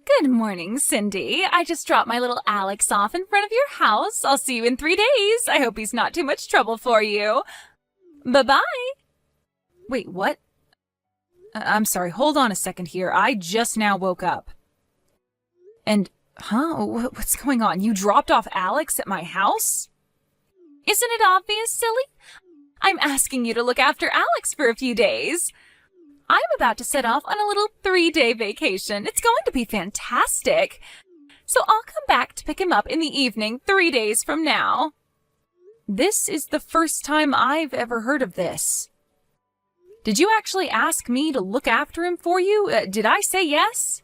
Good morning, Cindy. I just dropped my little Alex off in front of your house. I'll see you in 3 days. I hope he's not too much trouble for you. Bye-bye. Wait, what? I'm sorry, hold on a second here. I just now woke up. And, what's going on? You dropped off Alex at my house? Isn't it obvious, silly? I'm asking you to look after Alex for a few days. I'm about to set off on a little 3-day vacation. It's going to be fantastic. So I'll come back to pick him up in the evening 3 days from now. This is the first time I've ever heard of this. Did you actually ask me to look after him for you? Did I say yes?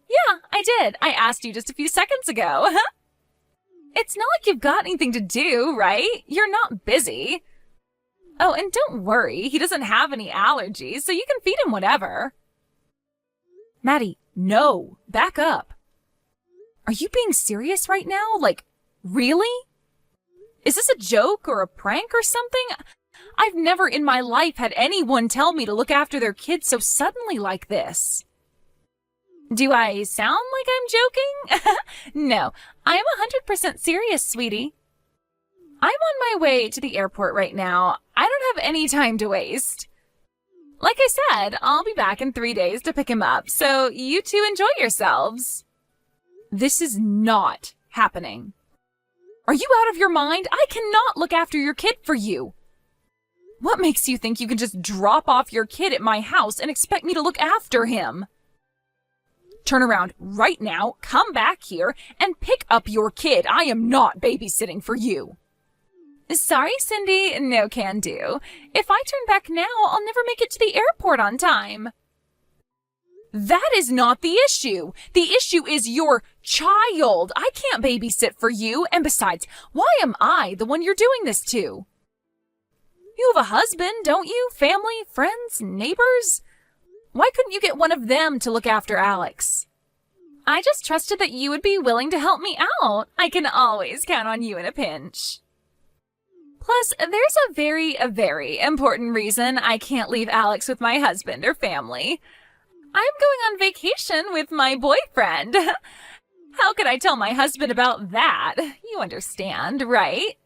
Yeah, I did. I asked you just a few seconds ago. It's not like you've got anything to do, right? You're not busy. Oh, and don't worry, he doesn't have any allergies, so you can feed him whatever. Maddie, no, back up. Are you being serious right now? Like, really? Is this a joke or a prank or something? I've never in my life had anyone tell me to look after their kids so suddenly like this. Do I sound like I'm joking? No, I'm 100% serious, sweetie. I'm on my way to the airport right now. I don't have any time to waste. Like I said, I'll be back in 3 days to pick him up, so you two enjoy yourselves. This is not happening. Are you out of your mind? I cannot look after your kid for you. What makes you think you can just drop off your kid at my house and expect me to look after him? Turn around right now, come back here, and pick up your kid. I am not babysitting for you. Sorry, Cindy, no can do. If I turn back now, I'll never make it to the airport on time. That is not the issue. The issue is your child. I can't babysit for you, and besides, why am I the one you're doing this to? You have a husband, don't you? Family, friends, neighbors? Why couldn't you get one of them to look after Alex? I just trusted that you would be willing to help me out. I can always count on you in a pinch. Plus, there's a very important reason I can't leave Alex with my husband or family. I'm going on vacation with my boyfriend. How could I tell my husband about that? You understand, right?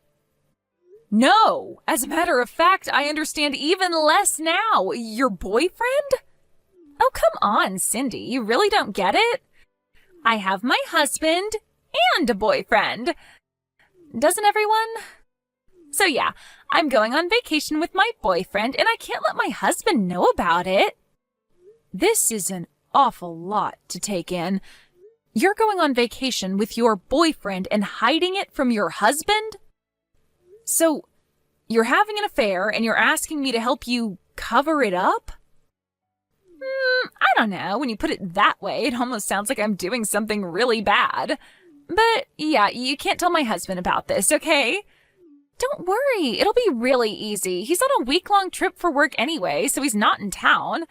No, as a matter of fact, I understand even less now. Your boyfriend? Oh, come on, Cindy, you really don't get it? I have my husband and a boyfriend. Doesn't everyone? So yeah, I'm going on vacation with my boyfriend, and I can't let my husband know about it. This is an awful lot to take in. You're going on vacation with your boyfriend and hiding it from your husband? So, you're having an affair and you're asking me to help you cover it up? I don't know. When you put it that way, it almost sounds like I'm doing something really bad. But yeah, you can't tell my husband about this, okay? Don't worry, it'll be really easy. He's on a week-long trip for work anyway, so he's not in town.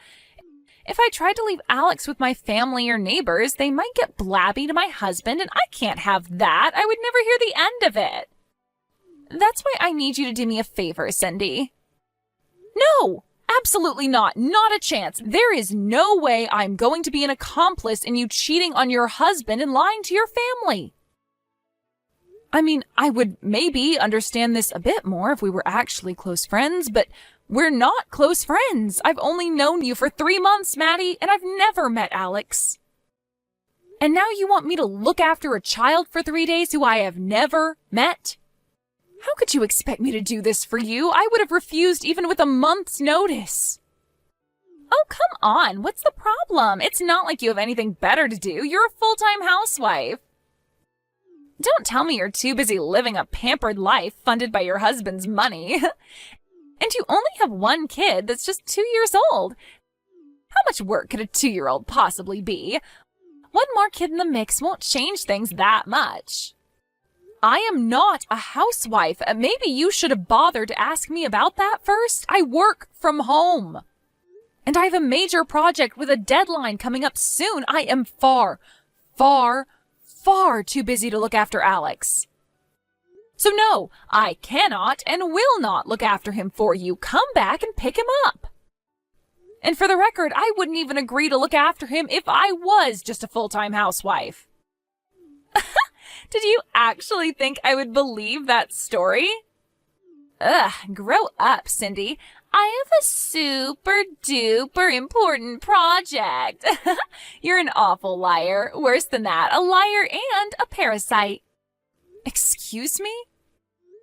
If I tried to leave Alex with my family or neighbors, they might get blabby to my husband, and I can't have that. I would never hear the end of it. That's why I need you to do me a favor, Cindy. No, absolutely not. Not a chance. There is no way I'm going to be an accomplice in you cheating on your husband and lying to your family. I mean, I would maybe understand this a bit more if we were actually close friends, but we're not close friends. I've only known you for 3 months, Maddie, and I've never met Alex. And now you want me to look after a child for 3 days who I have never met? How could you expect me to do this for you? I would have refused even with a month's notice. Oh, come on. What's the problem? It's not like you have anything better to do. You're a full-time housewife. Don't tell me you're too busy living a pampered life funded by your husband's money. And you only have one kid that's just 2 years old. How much work could a 2-year-old possibly be? One more kid in the mix won't change things that much. I am not a housewife. Maybe you should have bothered to ask me about that first. I work from home. And I have a major project with a deadline coming up soon. I am far too busy to look after Alex. So no, I cannot and will not look after him for you. Come back and pick him up. And for the record, I wouldn't even agree to look after him if I was just a full-time housewife. Did you actually think I would believe that story? Ugh, grow up, Cindy. I have a super duper important project. You're an awful liar. Worse than that, a liar and a parasite. Excuse me?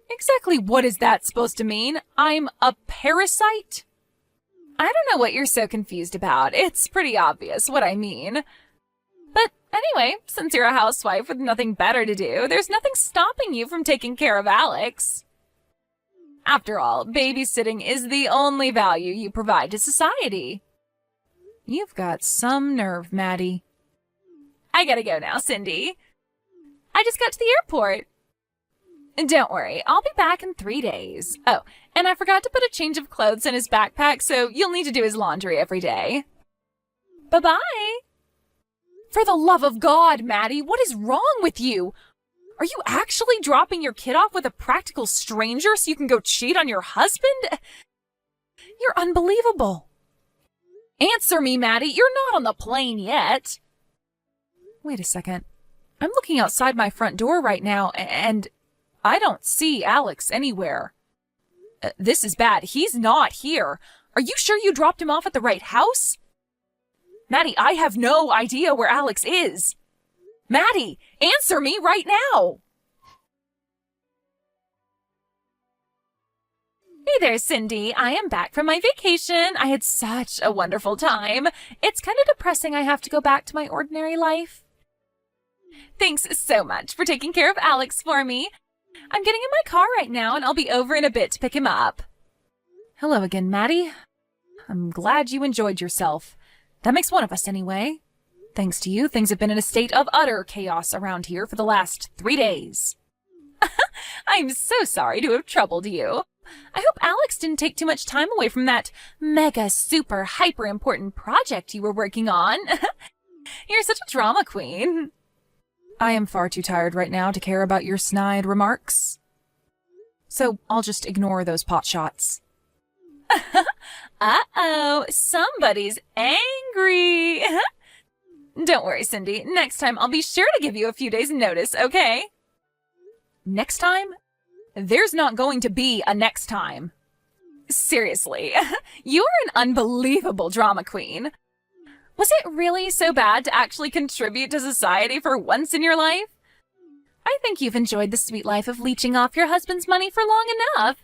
Exactly what is that supposed to mean? I'm a parasite? I don't know what you're so confused about. It's pretty obvious what I mean. But anyway, since you're a housewife with nothing better to do, there's nothing stopping you from taking care of Alex. After all, babysitting is the only value you provide to society. You've got some nerve, Maddie. I gotta go now, Cindy. I just got to the airport. Don't worry, I'll be back in 3 days. Oh, and I forgot to put a change of clothes in his backpack, so you'll need to do his laundry every day. Bye-bye. For the love of God, Maddie, what is wrong with you? Are you actually dropping your kid off with a practical stranger so you can go cheat on your husband? You're unbelievable. Answer me, Maddie. You're not on the plane yet. Wait a second. I'm looking outside my front door right now, and I don't see Alex anywhere. This is bad. He's not here. Are you sure you dropped him off at the right house? Maddie, I have no idea where Alex is. Maddie, answer me right now. Hey there, Cindy. I am back from my vacation. I had such a wonderful time. It's kind of depressing I have to go back to my ordinary life. Thanks so much for taking care of Alex for me. I'm getting in my car right now, and I'll be over in a bit to pick him up. Hello again, Maddie. I'm glad you enjoyed yourself. That makes one of us anyway. Thanks to you, things have been in a state of utter chaos around here for the last 3 days. I'm so sorry to have troubled you. I hope Alex didn't take too much time away from that mega super hyper important project you were working on. You're such a drama queen. I am far too tired right now to care about your snide remarks. So I'll just ignore those pot shots. Uh-oh, somebody's angry. Don't worry, Cindy. Next time I'll be sure to give you a few days' notice, okay? Next time? There's not going to be a next time. Seriously, you're an unbelievable drama queen. Was it really so bad to actually contribute to society for once in your life? I think you've enjoyed the sweet life of leeching off your husband's money for long enough.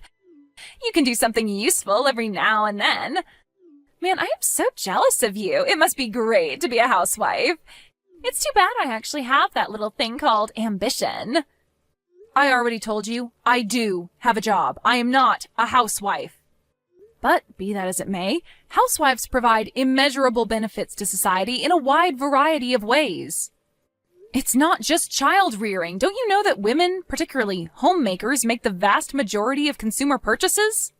You can do something useful every now and then. Man, I am so jealous of you. It must be great to be a housewife. It's too bad I actually have that little thing called ambition. I already told you, I do have a job. I am not a housewife. But be that as it may, housewives provide immeasurable benefits to society in a wide variety of ways. It's not just child rearing. Don't you know that women, particularly homemakers, make the vast majority of consumer purchases?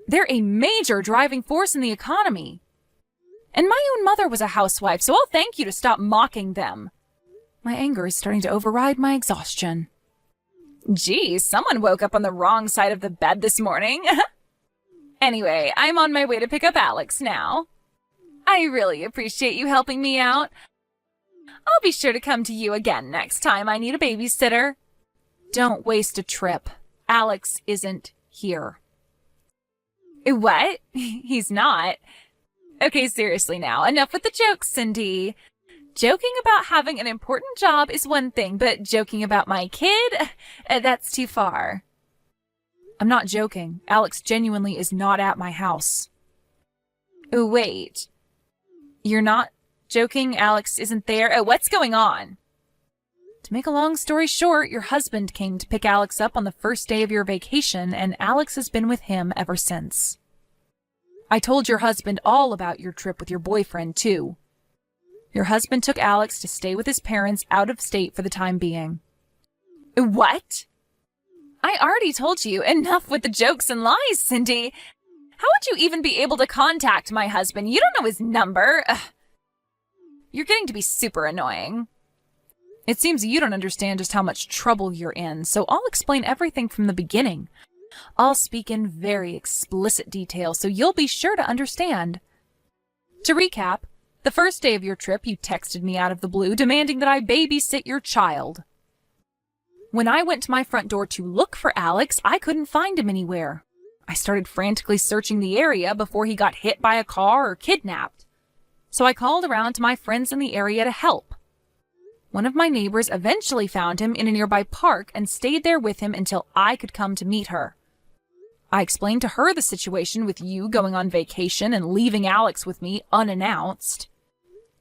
They're a major driving force in the economy. And my own mother was a housewife, so I'll thank you to stop mocking them. My anger is starting to override my exhaustion. Geez, someone woke up on the wrong side of the bed this morning. Anyway, I'm on my way to pick up Alex now. I really appreciate you helping me out. I'll be sure to come to you again next time I need a babysitter. Don't waste a trip. Alex isn't here. What? He's not. Okay, seriously now. Enough with the jokes, Cindy. Joking about having an important job is one thing, but joking about my kid? That's too far. I'm not joking. Alex genuinely is not at my house. Oh, wait. You're not joking? Alex isn't there? Oh, what's going on? To make a long story short, your husband came to pick Alex up on the first day of your vacation, and Alex has been with him ever since. I told your husband all about your trip with your boyfriend, too. Your husband took Alex to stay with his parents out of state for the time being. What? I already told you. Enough with the jokes and lies, Cindy. How would you even be able to contact my husband? You don't know his number. Ugh. You're getting to be super annoying. It seems you don't understand just how much trouble you're in, so I'll explain everything from the beginning. I'll speak in very explicit detail, so you'll be sure to understand. To recap, the first day of your trip, you texted me out of the blue demanding that I babysit your child. When I went to my front door to look for Alex, I couldn't find him anywhere. I started frantically searching the area before he got hit by a car or kidnapped. So I called around to my friends in the area to help. One of my neighbors eventually found him in a nearby park and stayed there with him until I could come to meet her. I explained to her the situation with you going on vacation and leaving Alex with me unannounced.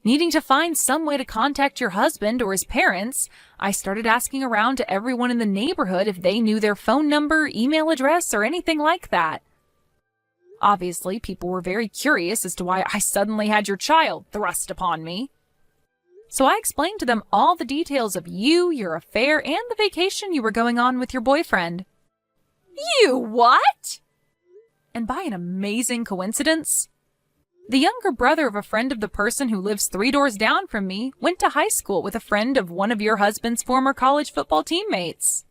Needing to find some way to contact your husband or his parents, I started asking around to everyone in the neighborhood if they knew their phone number, email address, or anything like that. Obviously, people were very curious as to why I suddenly had your child thrust upon me. So I explained to them all the details of you, your affair, and the vacation you were going on with your boyfriend. You what? And by an amazing coincidence, the younger brother of a friend of the person who lives 3 doors down from me went to high school with a friend of one of your husband's former college football teammates.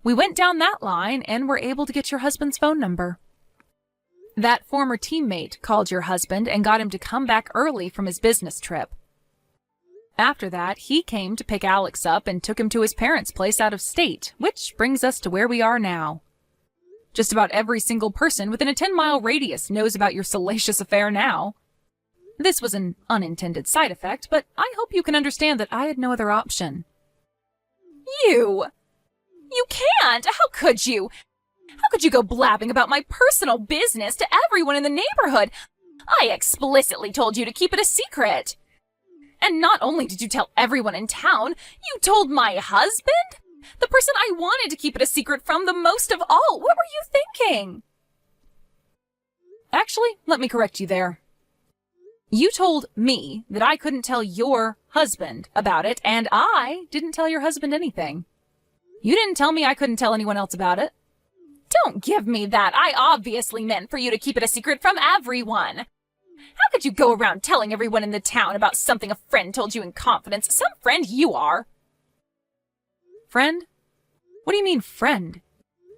We went down that line and were able to get your husband's phone number. That former teammate called your husband and got him to come back early from his business trip. After that, he came to pick Alex up and took him to his parents' place out of state, which brings us to where we are now. Just about every single person within a 10-mile radius knows about your salacious affair now. This was an unintended side effect, but I hope you can understand that I had no other option. You can't! How could you? How could you go blabbing about my personal business to everyone in the neighborhood? I explicitly told you to keep it a secret. And not only did you tell everyone in town, you told my husband? The person I wanted to keep it a secret from the most of all. What were you thinking? Actually, let me correct you there. You told me that I couldn't tell your husband about it, and I didn't tell your husband anything. You didn't tell me I couldn't tell anyone else about it. Don't give me that. I obviously meant for you to keep it a secret from everyone. How could you go around telling everyone in the town about something a friend told you in confidence? Some friend you are. Friend? What do you mean, friend?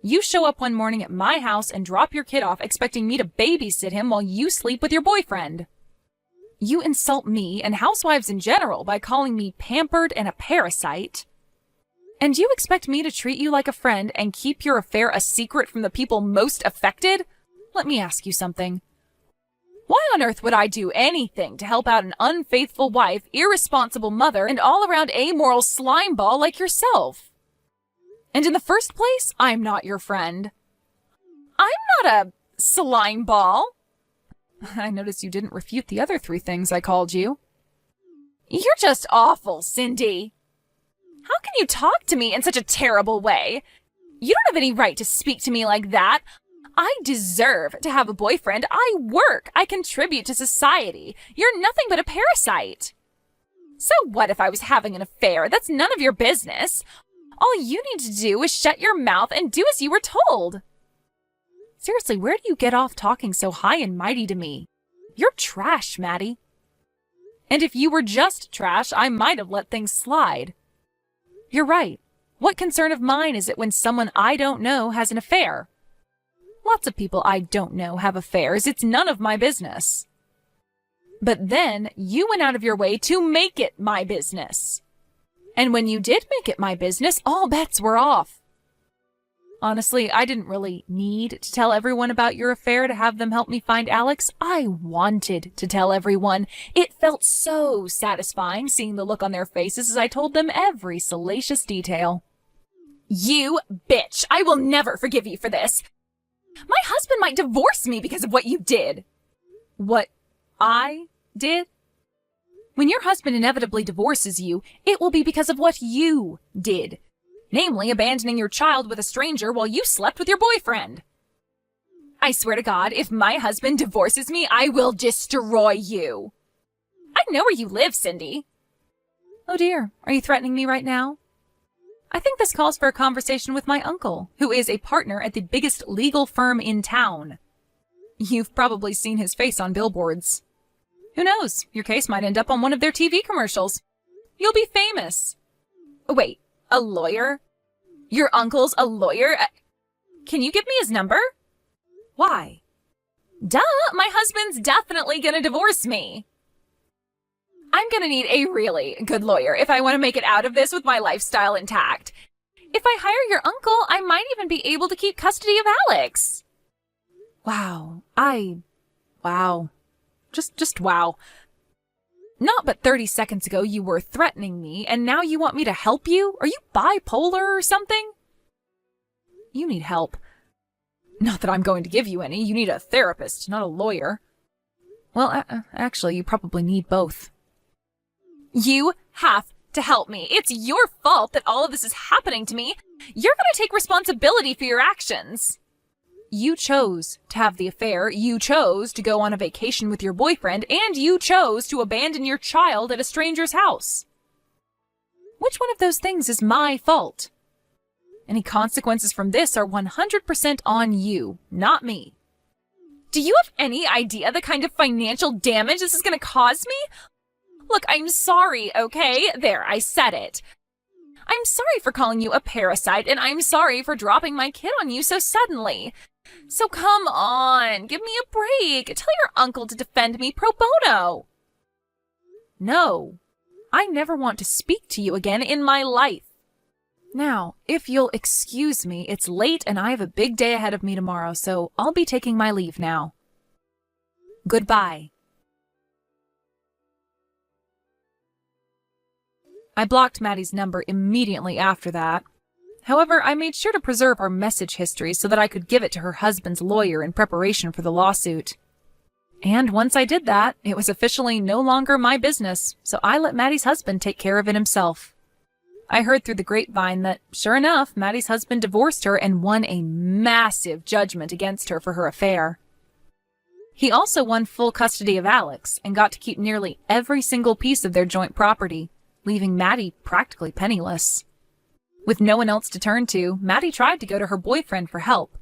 You show up one morning at my house and drop your kid off expecting me to babysit him while you sleep with your boyfriend. You insult me and housewives in general by calling me pampered and a parasite. And you expect me to treat you like a friend and keep your affair a secret from the people most affected? Let me ask you something. Why on earth would I do anything to help out an unfaithful wife, irresponsible mother, and all-around amoral slimeball like yourself? And in the first place, I'm not your friend. I'm not a slimeball. I notice you didn't refute the other 3 things I called you. You're just awful, Cindy. How can you talk to me in such a terrible way? You don't have any right to speak to me like that. I deserve to have a boyfriend. I work. I contribute to society. You're nothing but a parasite. So what if I was having an affair? That's none of your business. All you need to do is shut your mouth and do as you were told. Seriously, where do you get off talking so high and mighty to me? You're trash, Maddie. And if you were just trash, I might have let things slide. You're right. What concern of mine is it when someone I don't know has an affair? Lots of people I don't know have affairs. It's none of my business. But then you went out of your way to make it my business. And when you did make it my business, all bets were off. Honestly, I didn't really need to tell everyone about your affair to have them help me find Alex. I wanted to tell everyone. It felt so satisfying seeing the look on their faces as I told them every salacious detail. You bitch! I will never forgive you for this. My husband might divorce me because of what you did. What I did? When your husband inevitably divorces you, it will be because of what you did. Namely, abandoning your child with a stranger while you slept with your boyfriend. I swear to God, if my husband divorces me, I will destroy you. I know where you live, Cindy. Oh dear, are you threatening me right now? I think this calls for a conversation with my uncle, who is a partner at the biggest legal firm in town. You've probably seen his face on billboards. Who knows? Your case might end up on one of their TV commercials. You'll be famous. Wait, a lawyer? Your uncle's a lawyer? Can you give me his number? Why? Duh, my husband's definitely gonna divorce me. I'm gonna need a really good lawyer if I want to make it out of this with my lifestyle intact. If I hire your uncle, I might even be able to keep custody of Alex. Wow. Wow. Just wow. Not but 30 seconds ago you were threatening me, and now you want me to help you? Are you bipolar or something? You need help. Not that I'm going to give you any. You need a therapist, not a lawyer. Well, actually, you probably need both. You have to help me. It's your fault that all of this is happening to me. You're going to take responsibility for your actions. You chose to have the affair, you chose to go on a vacation with your boyfriend, and you chose to abandon your child at a stranger's house. Which one of those things is my fault? Any consequences from this are 100% on you, not me. Do you have any idea the kind of financial damage this is going to cause me? Look, I'm sorry, okay? There, I said it. I'm sorry for calling you a parasite, and I'm sorry for dropping my kid on you so suddenly. So come on, give me a break. Tell your uncle to defend me pro bono. No, I never want to speak to you again in my life. Now, if you'll excuse me, it's late and I have a big day ahead of me tomorrow, so I'll be taking my leave now. Goodbye. I blocked Maddie's number immediately after that. However, I made sure to preserve our message history so that I could give it to her husband's lawyer in preparation for the lawsuit. And once I did that, it was officially no longer my business, so I let Maddie's husband take care of it himself. I heard through the grapevine that, sure enough, Maddie's husband divorced her and won a massive judgment against her for her affair. He also won full custody of Alex and got to keep nearly every single piece of their joint property, leaving Maddie practically penniless. With no one else to turn to, Maddie tried to go to her boyfriend for help.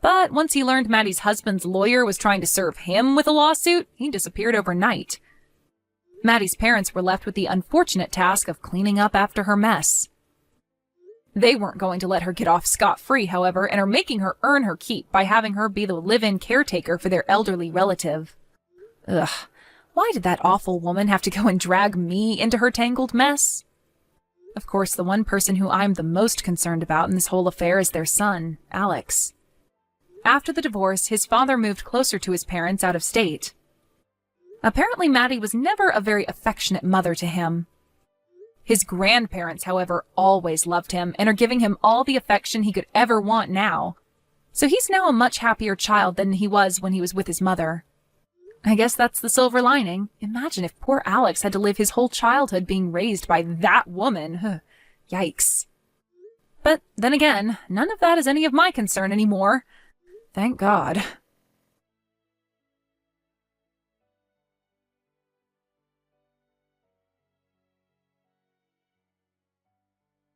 But once he learned Maddie's husband's lawyer was trying to serve him with a lawsuit, he disappeared overnight. Maddie's parents were left with the unfortunate task of cleaning up after her mess. They weren't going to let her get off scot-free, however, and are making her earn her keep by having her be the live-in caretaker for their elderly relative. Ugh, why did that awful woman have to go and drag me into her tangled mess? Of course, the one person who I'm the most concerned about in this whole affair is their son, Alex. After the divorce, his father moved closer to his parents out of state. Apparently, Maddie was never a very affectionate mother to him. His grandparents, however, always loved him and are giving him all the affection he could ever want now. So he's now a much happier child than he was when he was with his mother. I guess that's the silver lining. Imagine if poor Alex had to live his whole childhood being raised by that woman. Yikes. But then again, none of that is any of my concern anymore. Thank God.